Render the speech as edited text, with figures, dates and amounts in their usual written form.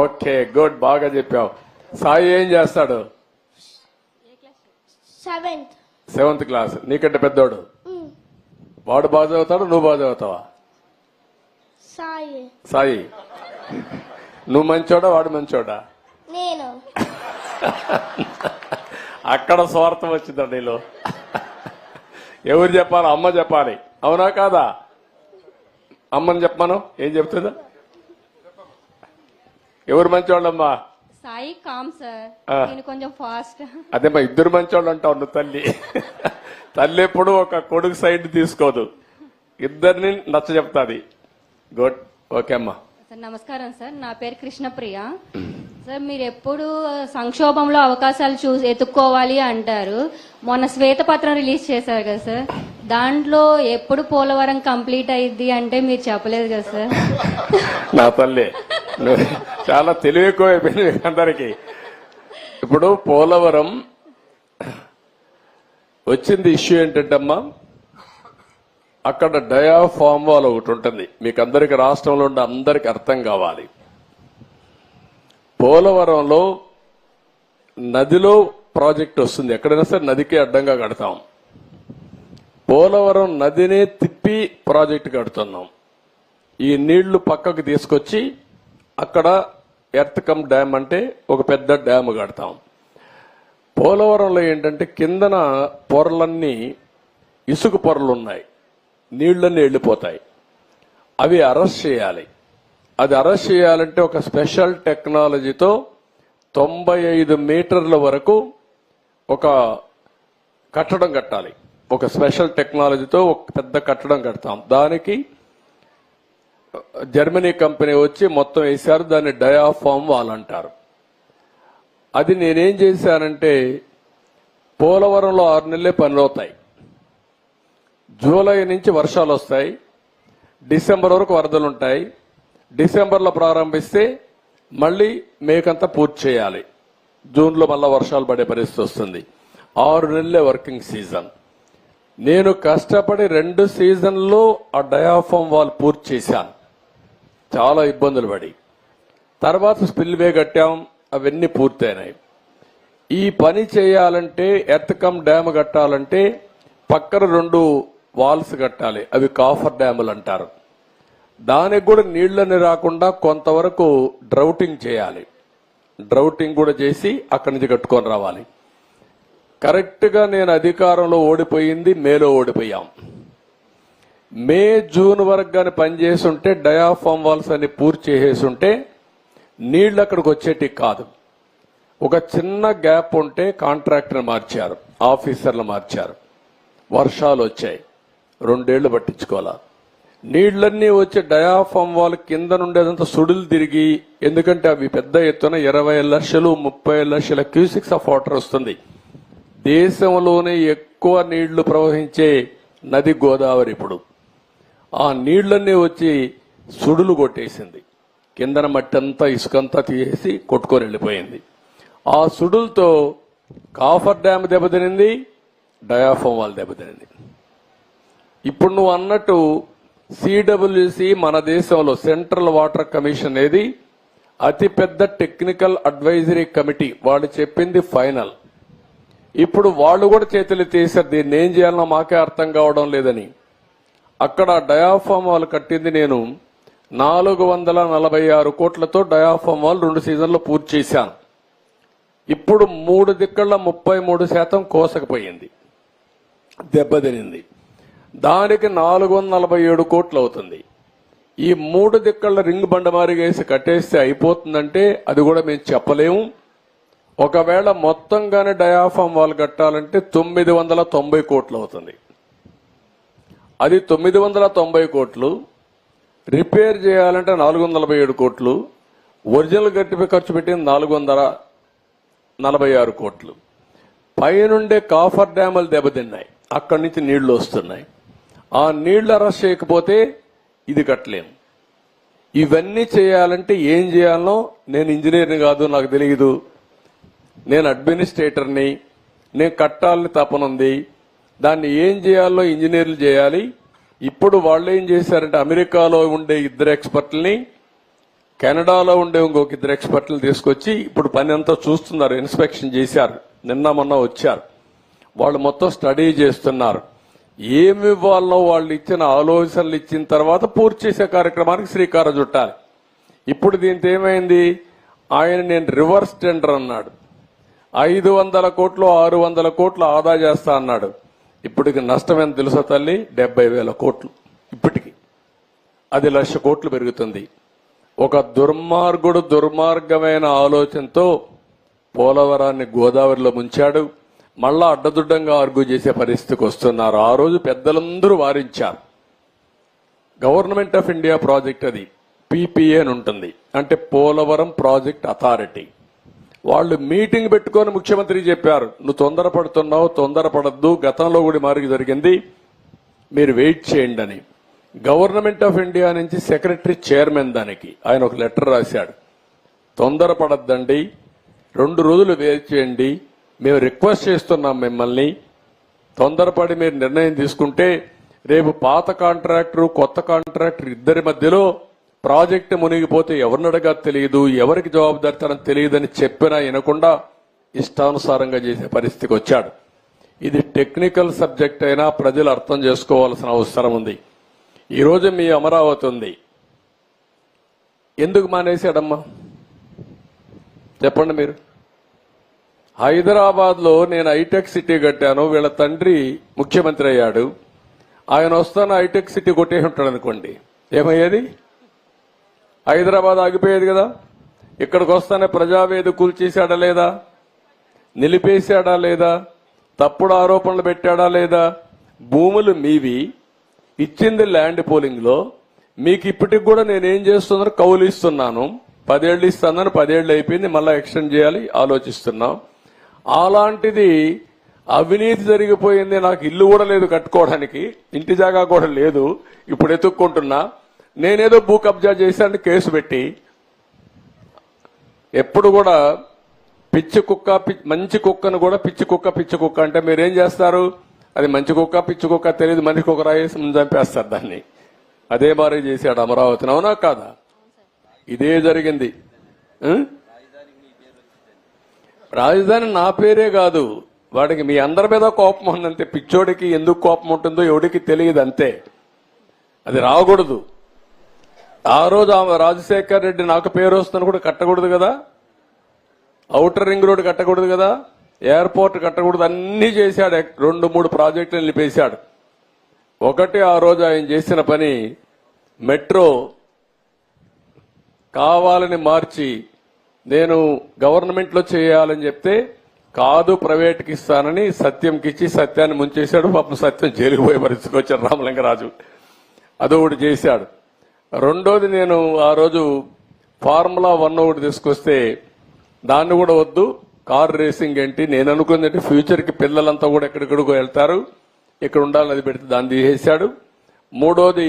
Okay, good, బాగా చెప్పావు. సాయి ఏం చేస్తాడు? Seventh class. నీకంటే పెద్దోడు. వాడు బాగా చదువుతాడు, నువ్వు బాగా చదువుతావా? సాయి, నువ్వు మంచోడా వాడు మంచోడా? నేను. అక్కడ స్వార్థం వచ్చిందా నీలో? ఎవరు చెప్పాలి? అమ్మ చెప్పాలి, అవునా కాదా? అమ్మని చెప్పాను, ఏం చెప్తుందా? ఎవరు మంచోళ్ళమ్మా? సాయి కామ్ సార్, నేను కొంచెం ఫాస్ట్. అదేమ్మా, ఇద్దరు మంచోళ్ళు అంటావు నువ్వు. తల్లి ఎప్పుడు ఒక కొడుకు సైడ్ తీసుకోదు, ఇద్దరిని నచ్చ చెప్తాది. గుడ్, ఓకే అమ్మా. సార్ నమస్కారం సార్, నా పేరు కృష్ణప్రియ. సార్ మీరు ఎప్పుడు సంక్షోభంలో అవకాశాలు ఎత్తుక్కోవాలి అంటారు. మొన్న శ్వేతపత్రం రిలీజ్ చేశారు కదా సార్, దాంట్లో ఎప్పుడు పోలవరం కంప్లీట్ అయ్యిద్ది అంటే మీరు చెప్పలేదు కదా సార్. నా తల్లి చాలా తెలివి ఎక్కువ అయిపోయింది అందరికి. ఇప్పుడు పోలవరం వచ్చింది ఇష్యూ ఏంటంటే అమ్మా, అక్కడ డయాఫామ్ వాల్ ఒకటి ఉంటుంది. మీకు అందరికి, రాష్ట్రంలో ఉండే అందరికి అర్థం కావాలి. పోలవరంలో నదిలో ప్రాజెక్ట్ వస్తుంది, ఎక్కడైనా సరే నదికి అడ్డంగా కడతాం. పోలవరం నదినే తిప్పి ప్రాజెక్టు కడుతున్నాం. ఈ నీళ్లు పక్కకు తీసుకొచ్చి అక్కడ ఎర్త్ కమ్ డ్యామ్ అంటే ఒక పెద్ద డ్యామ్ కడతాం. పోలవరంలో ఏంటంటే కిందన పొరలన్నీ ఇసుక పొరలు ఉన్నాయి, నీళ్లన్నీ వెళ్ళిపోతాయి. అవి అరెస్ట్ చేయాలి. అది అరెస్ట్ చేయాలంటే ఒక స్పెషల్ టెక్నాలజీతో 95 మీటర్ల వరకు ఒక కట్టడం కట్టాలి. ఒక స్పెషల్ టెక్నాలజీతో ఒక పెద్ద కట్టడం కడతాం. దానికి జర్మనీ కంపెనీ వచ్చి మొత్తం వేశారు. దాన్ని డయాఫామ్ వాల్ అంటారు. అది నేనేం చేశానంటే, పోలవరంలో 6 నెలలే పనులు అవుతాయి. జూలై నుంచి వర్షాలు వస్తాయి, డిసెంబర్ వరకు వరదలు ఉంటాయి. డిసెంబర్లో ప్రారంభిస్తే మళ్ళీ మేకంతా పూర్తి చేయాలి. జూన్లో మళ్ళా వర్షాలు పడే పరిస్థితి వస్తుంది. 6 నెలలే వర్కింగ్ సీజన్. నేను కష్టపడి 2 సీజన్లో ఆ డయాఫామ్ వాల్ పూర్తి చేశాను, చాలా ఇబ్బందులు పడి. తర్వాత స్పిల్వే కట్టాం, అవన్నీ పూర్తయినాయి. ఈ పని చేయాలంటే, ఎర్త్ కమ్ డ్యామ్ కట్టాలంటే పక్కన 2 వాల్స్ కట్టాలి. అవి కాఫర్ డ్యాములు అంటారు. దానికి కూడా నీళ్లని రాకుండా కొంతవరకు డ్రౌటింగ్ చేయాలి. డ్రౌటింగ్ కూడా చేసి అక్కడి నుంచి కట్టుకొని రావాలి. కరెక్ట్ గా నేను అధికారంలో ఓడిపోయింది మేలో ఓడిపోయాం. మే జూన్ వరకు గాని పనిచేసి ఉంటే, డయాఫామ్ వాల్స్ అని పూర్తి చేసేసి ఉంటే నీళ్లు అక్కడికి వచ్చేటి కాదు. ఒక చిన్న గ్యాప్ ఉంటే కాంట్రాక్టర్ మార్చారు, ఆఫీసర్లు మార్చారు. వర్షాలు వచ్చాయి, 2 ఏళ్లు పట్టించుకోవాలా. నీళ్లన్నీ వచ్చి డయాఫామ్ వాల్ కింద నుండేదంతా సుడులు తిరిగి, ఎందుకంటే అవి పెద్ద ఎత్తున 20 లక్షలు 30 లక్షల క్యూసిక్స్ ఆఫ్ వాటర్ వస్తుంది. దేశంలోనే ఎక్కువ నీళ్లు ప్రవహించే నది గోదావరి. ఇప్పుడు ఆ నీళ్లన్నీ వచ్చి సుడులు కొట్టేసింది. కిందన మట్టి అంతా ఇసుకంతా తీసేసి కొట్టుకొని వెళ్ళిపోయింది. ఆ సుడులతో కాఫర్ డ్యామ్ దెబ్బతినింది, డయాఫామ్ వాల్ దెబ్బతినింది. ఇప్పుడు నువ్వు అన్నట్టు సిడబ్ల్యూసి మన దేశంలో సెంట్రల్ వాటర్ కమిషన్ ఏది అతిపెద్ద టెక్నికల్ అడ్వైజరీ కమిటీ, వాళ్ళు చెప్పింది ఫైనల్. ఇప్పుడు వాళ్ళు కూడా చేతులు తీశారు, దీన్ని ఏం చేయాలన్నా మాకే అర్థం కావడం లేదని. అక్కడ డయాఫామ్ వాల్ కట్టింది నేను 446 కోట్లతో డయాఫామ్ వాల్ 2 సీజన్లో పూర్తి చేశాను. ఇప్పుడు 3 దిక్కల 33% కోసకపోయింది, దెబ్బతినింది. దానికి 447 కోట్లు అవుతుంది. ఈ 3 దిక్కల రింగ్ బండమారిగేసి కట్టేస్తే అయిపోతుందంటే అది కూడా మేము చెప్పలేము. ఒకవేళ మొత్తంగానే డయాఫామ్ వాల్ కట్టాలంటే 990 కోట్లు అవుతుంది. అది 990 కోట్లు. రిపేర్ చేయాలంటే 447 కోట్లు. ఒరిజినల్ గట్టిపై ఖర్చు పెట్టింది 446 కోట్లు. పైనుండే కాఫర్ డ్యాములు దెబ్బతిన్నాయి, అక్కడి నుంచి నీళ్లు వస్తున్నాయి. ఆ నీళ్లు అరెస్ట్ చేయకపోతే ఇది కట్టలేము. ఇవన్నీ చేయాలంటే ఏం చేయాలనో, నేను ఇంజనీర్ని కాదు, నాకు తెలియదు. నేను అడ్మినిస్ట్రేటర్ని, నేను కట్టాలని తపనుంది. దాన్ని ఏం చేయాలో ఇంజనీర్లు చేయాలి. ఇప్పుడు వాళ్ళు ఏం చేశారంటే, అమెరికాలో ఉండే 2 ఎక్స్పర్ట్లని కెనడాలో ఉండే ఇంకొక ఇద్దరు ఎక్స్పర్ట్లు తీసుకొచ్చి ఇప్పుడు పని అంతా చూస్తున్నారు, ఇన్స్పెక్షన్ చేశారు, నిన్న మొన్న వచ్చారు. వాళ్ళు మొత్తం స్టడీ చేస్తున్నారు. ఏమి ఇవ్వాలనో వాళ్ళు ఇచ్చిన ఆలోచనలు ఇచ్చిన తర్వాత పూర్తి చేసే కార్యక్రమానికి శ్రీకారం చుట్టాలి. ఇప్పుడు దీంతో ఏమైంది, ఆయన నేను రివర్స్ టెండర్ అన్నాడు. 500 కోట్లు 600 కోట్లు ఆదా చేస్తా అన్నాడు. ఇప్పటికి నష్టం ఎంత తెలుసా తల్లి, 70,000 కోట్లు. ఇప్పటికి అది 1,00,000 కోట్లు పెరుగుతుంది. ఒక దుర్మార్గమైన ఆలోచనతో పోలవరాన్ని గోదావరిలో ముంచాడు. మళ్ళా అడ్డదుడ్డంగా ఆర్గ్యూ చేసే పరిస్థితికి వస్తున్నారు. ఆ రోజు పెద్దలందరూ వారించారు. గవర్నమెంట్ ఆఫ్ ఇండియా ప్రాజెక్ట్ అది, పీపీఏ అని ఉంటుంది, అంటే పోలవరం ప్రాజెక్ట్ అథారిటీ. వాళ్ళు మీటింగ్ పెట్టుకొని ముఖ్యమంత్రి చెప్పారు, నువ్వు తొందరపడుతున్నావు, తొందరపడద్దు, గతంలో కూడా మార్పు జరిగింది, మీరు వెయిట్ చేయండి అని. గవర్నమెంట్ ఆఫ్ ఇండియా నుంచి సెక్రటరీ చైర్మన్ దానికి ఆయన ఒక లెటర్ రాశాడు, తొందరపడద్దండి, 2 రోజులు వెయిట్ చేయండి, మేము రిక్వెస్ట్ చేస్తున్నాం మిమ్మల్ని, తొందరపడి మీరు నిర్ణయం తీసుకుంటే రేపు పాత కాంట్రాక్టర్ కొత్త కాంట్రాక్టర్ ఇద్దరి మధ్యలో ప్రాజెక్టు మునిగిపోతే ఎవరిని అడగా తెలియదు, ఎవరికి జవాబుదారితనం తెలియదని చెప్పినా వినకుండా ఇష్టానుసారంగా చేసే పరిస్థితికి వచ్చాడు. ఇది టెక్నికల్ సబ్జెక్ట్ అయినా ప్రజలు అర్థం చేసుకోవాల్సిన అవసరం ఉంది. ఈరోజు మీ అమరావతి ఉంది, ఎందుకు మానేశాడమ్మా చెప్పండి మీరు? హైదరాబాద్ లో నేను హైటెక్ సిటీ కట్టాను, వీళ్ళ తండ్రి ముఖ్యమంత్రి అయ్యాడు, ఆయన వస్తాను హైటెక్ సిటీ కొట్టేసి ఉంటాడు అనుకోండి, ఏమయ్యేది? హైదరాబాద్ ఆగిపోయేది కదా. ఇక్కడికి వస్తానే ప్రజావేది కూల్చేశాడా లేదా, నిలిపేశాడా లేదా, తప్పుడు ఆరోపణలు పెట్టాడా లేదా? భూములు మీవి, ఇచ్చింది ల్యాండ్ పోలింగ్ లో, మీకు ఇప్పటికి కూడా నేనేం చేస్తున్నాను, కౌలు ఇస్తున్నాను, 10 ఏళ్ళు ఇస్తానని 10 ఏళ్ళు అయిపోయింది, మళ్ళా ఎక్స్టెండ్ చేయాలి ఆలోచిస్తున్నాం. అలాంటిది అవినీతి జరిగిపోయింది, నాకు ఇల్లు కూడా లేదు కట్టుకోవడానికి, ఇంటి జాగా కూడా లేదు, ఇప్పుడు ఎత్తుక్కుంటున్నా, నేనేదో భూ కబ్జా చేశాను కేసు పెట్టి. ఎప్పుడు కూడా పిచ్చి కుక్క మంచి కుక్కను కూడా పిచ్చి కుక్క అంటే మీరేం చేస్తారు, అది మంచి కుక్క పిచ్చి కుక్క తెలియదు, మనిషి కుక్క రాయేసి చంపేస్తారు దాన్ని. అదే మారి చేశాడు అమరావతిని, అవునా కాదా? ఇదే జరిగింది. రాజధాని నా పేరే కాదు, వాడికి మీ అందరి మీద కోపం ఉందంతే. పిచ్చోడికి ఎందుకు కోపం ఉంటుందో ఎవడికి తెలియదు అంతే, అది రాకూడదు. ఆ రోజు రాజశేఖర్ రెడ్డి నాకు పేరు వస్తుందని కూడా కట్టకూడదు కదా, ఔటర్ రింగ్ రోడ్ కట్టకూడదు కదా, ఎయిర్పోర్ట్ కట్టకూడదు, అన్ని చేశాడు. 2-3 ప్రాజెక్టులు నిలిపేశాడు. ఒకటి ఆ రోజు ఆయన చేసిన పని, మెట్రో కావాలని మార్చి నేను గవర్నమెంట్ లో చేయాలని చెప్తే కాదు ప్రైవేట్కి ఇస్తానని సత్యంకి ఇచ్చి సత్యాన్ని ముంచేశాడు. పాపం సత్యం జైలుకు పోయే పరిస్థితికి వచ్చాడు రామలింగరాజు. అదొకటి చేశాడు. రెండోది, నేను ఆ రోజు ఫార్ములా 1 ఒకటి తీసుకొస్తే దాన్ని కూడా వద్దు, కార్ రేసింగ్ ఏంటి, నేను అనుకుంది ఫ్యూచర్ కి పిల్లలంతా కూడా ఎక్కడికడుగు వెళ్తారు, ఇక్కడ ఉండాలని అది పెడితే దాన్ని తీసేశాడు. మూడోది